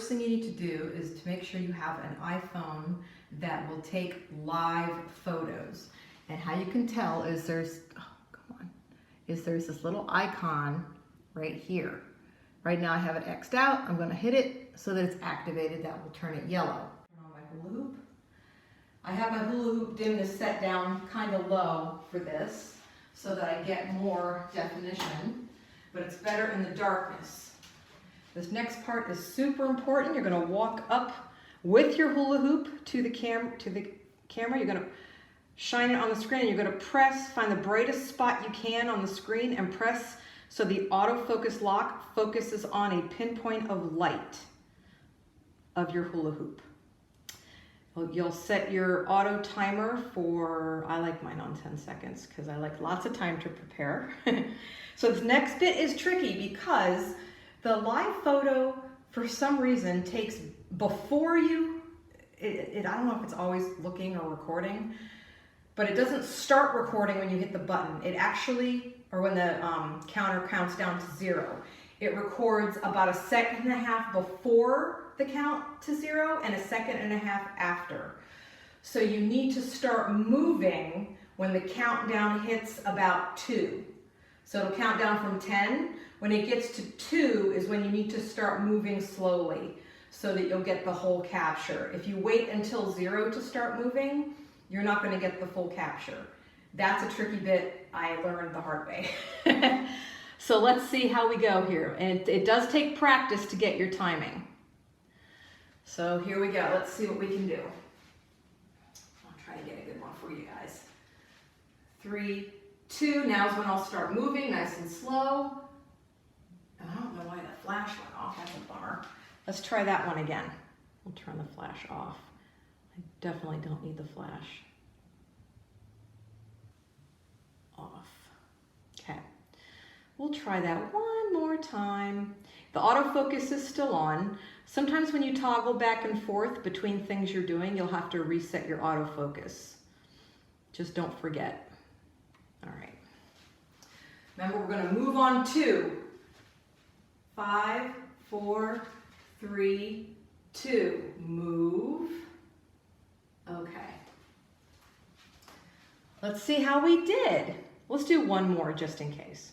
first thing you need to do is to make sure you have an iPhone that will take live photos. And how you can tell is there's this little icon right here. Right now I have it X'd out. I'm going to hit it so that it's activated. That will turn it yellow. Turn on my hula hoop. I have my hula hoop dimness set down kind of low for this so that I get more definition, but it's better in the darkness. This next part is super important. You're going to walk up with your hula hoop to the camera. You're going to shine it on the screen. You're going to press, find the brightest spot you can on the screen and press so the autofocus lock focuses on a pinpoint of light of your hula hoop. You'll set your auto timer for, I like mine on 10 seconds because I like lots of time to prepare. So this next bit is tricky because the live photo, for some reason, takes before you, I don't know if it's always looking or recording, but it doesn't start recording when you hit the button. It actually, or when the counter counts down to 0. It records about 1.5 seconds before the count to 0 and 1.5 seconds after. So you need to start moving when the countdown hits about 2. So it'll count down from 10. When it gets to 2 is when you need to start moving slowly so that you'll get the whole capture. If you wait until 0 to start moving, you're not going to get the full capture. That's a tricky bit I learned the hard way. So let's see how we go here. And it does take practice to get your timing. So here we go. Let's see what we can do. I'll try to get a good one for you guys. 3, 2. Now's when I'll start moving nice and slow. And I don't know why the flash went off. That's a bummer. Let's try that one again. We'll turn the flash off. I definitely don't need the flash. Off. Okay. We'll try that one more time. The autofocus is still on. Sometimes when you toggle back and forth between things you're doing, you'll have to reset your autofocus. Just don't forget. All right. Remember, we're going to move on to 5, 4, 3, 2. Move. Okay. Let's see how we did. Let's do one more just in case.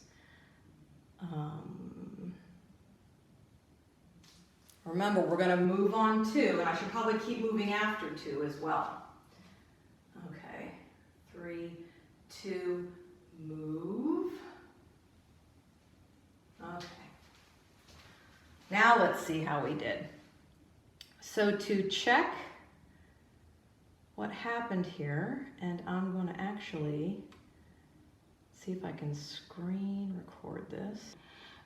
Remember, we're going to move on 2, and I should probably keep moving after 2 as well. Okay. 3, 2, move. Okay. Now let's see how we did. So to check what happened here, and I'm going to actually see if I can screen record this.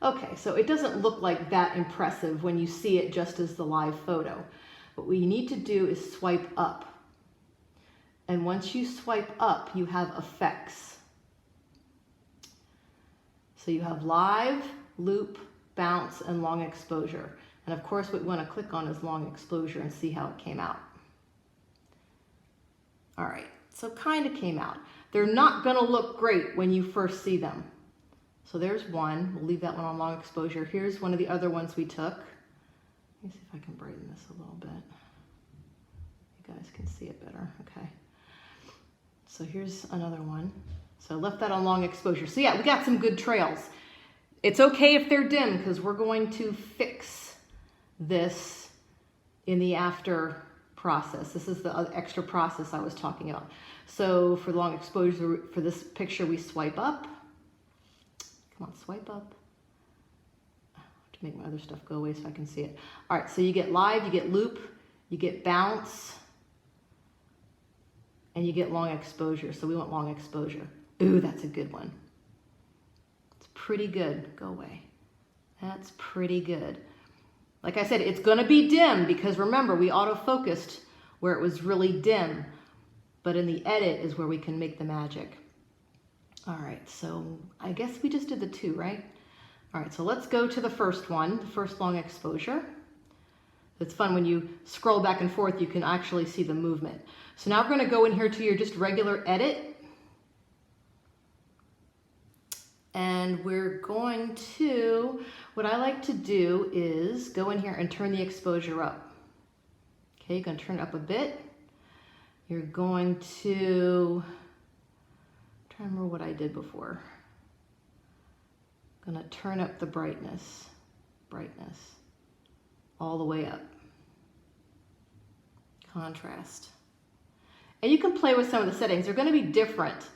Okay, so it doesn't look like that impressive when you see it just as the live photo. But what you need to do is swipe up. And once you swipe up, you have effects. So you have live, loop, bounce, and long exposure. And of course, what we want to click on is long exposure and see how it came out. All right, so kind of came out. They're not going to look great when you first see them. So there's one. We'll leave that one on long exposure. Here's one of the other ones we took. Let me see if I can brighten this a little bit. You guys can see it better. Okay. So here's another one. So I left that on long exposure. So yeah, we got some good trails. It's okay if they're dim because we're going to fix this in the after process. This is the extra process I was talking about. So for long exposure, for this picture, we swipe up. Come on, swipe up. I have to make my other stuff go away so I can see it. All right, so you get live, you get loop, you get bounce, and you get long exposure. So we want long exposure. Ooh, that's a good one. It's pretty good. Go away. That's pretty good. Like I said, it's going to be dim because remember, we auto-focused where it was really dim. But in the edit is where we can make the magic. All right, so I guess we just did the 2, right? All right, so let's go to the first one, the first long exposure. It's fun when you scroll back and forth, you can actually see the movement. So now we're going to go in here to your just regular edit. And we're going to, what I like to do is go in here and turn the exposure up. Okay, you're going to turn it up a bit. You're going to, I'm trying to remember what I did before. I'm going to turn up the brightness all the way up. Contrast. And you can play with some of the settings. They're going to be different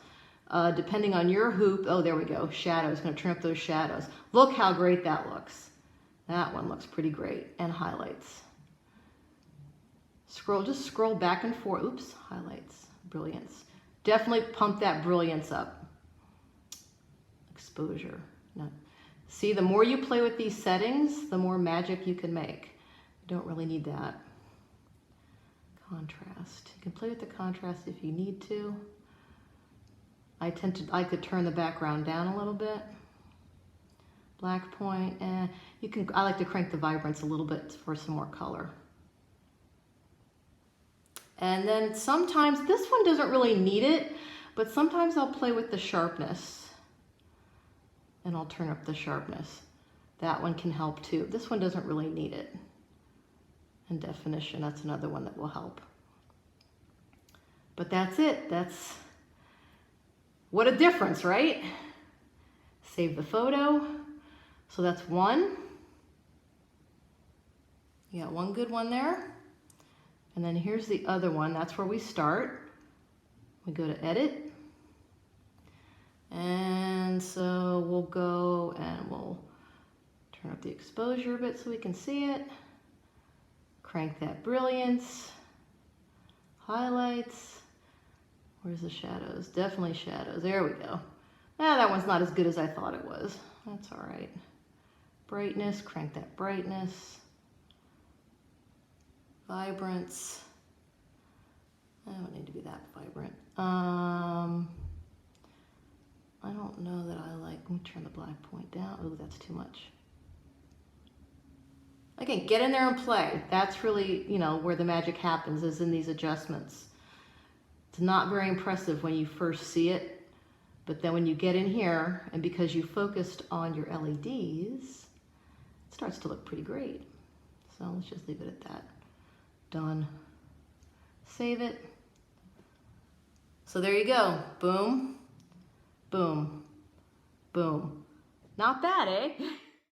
depending on your hoop. Oh, there we go. Shadows. Going to turn up those shadows. Look how great that looks. That one looks pretty great. And highlights. Just scroll back and forth. Oops, highlights. Brilliance. Definitely pump that brilliance up. Exposure. No. See, the more you play with these settings, the more magic you can make. You don't really need that. Contrast. You can play with the contrast if you need to. I could turn the background down a little bit. Black point, I like to crank the vibrance a little bit for some more color. And then sometimes, this one doesn't really need it, but sometimes I'll play with the sharpness. And I'll turn up the sharpness. That one can help too. This one doesn't really need it. And definition, that's another one that will help. But that's it. That's, what a difference, right? Save the photo. So that's one. You got one good one there. And then here's the other one. That's where we start. We go to edit. And so we'll go and we'll turn up the exposure a bit so we can see it. Crank that brilliance. Highlights. Where's the shadows? Definitely shadows. There we go. That one's not as good as I thought it was. That's all right. Brightness. Crank that brightness. Vibrance. I don't need to be that vibrant. I don't know that I like, let me turn the black point down. Oh, that's too much. Again, get in there and play. That's really, where the magic happens, is in these adjustments. It's not very impressive when you first see it, but then when you get in here, and because you focused on your LEDs, it starts to look pretty great. So let's just leave it at that. Done. Save it. So there you go. Boom. Boom. Boom. Not bad, eh?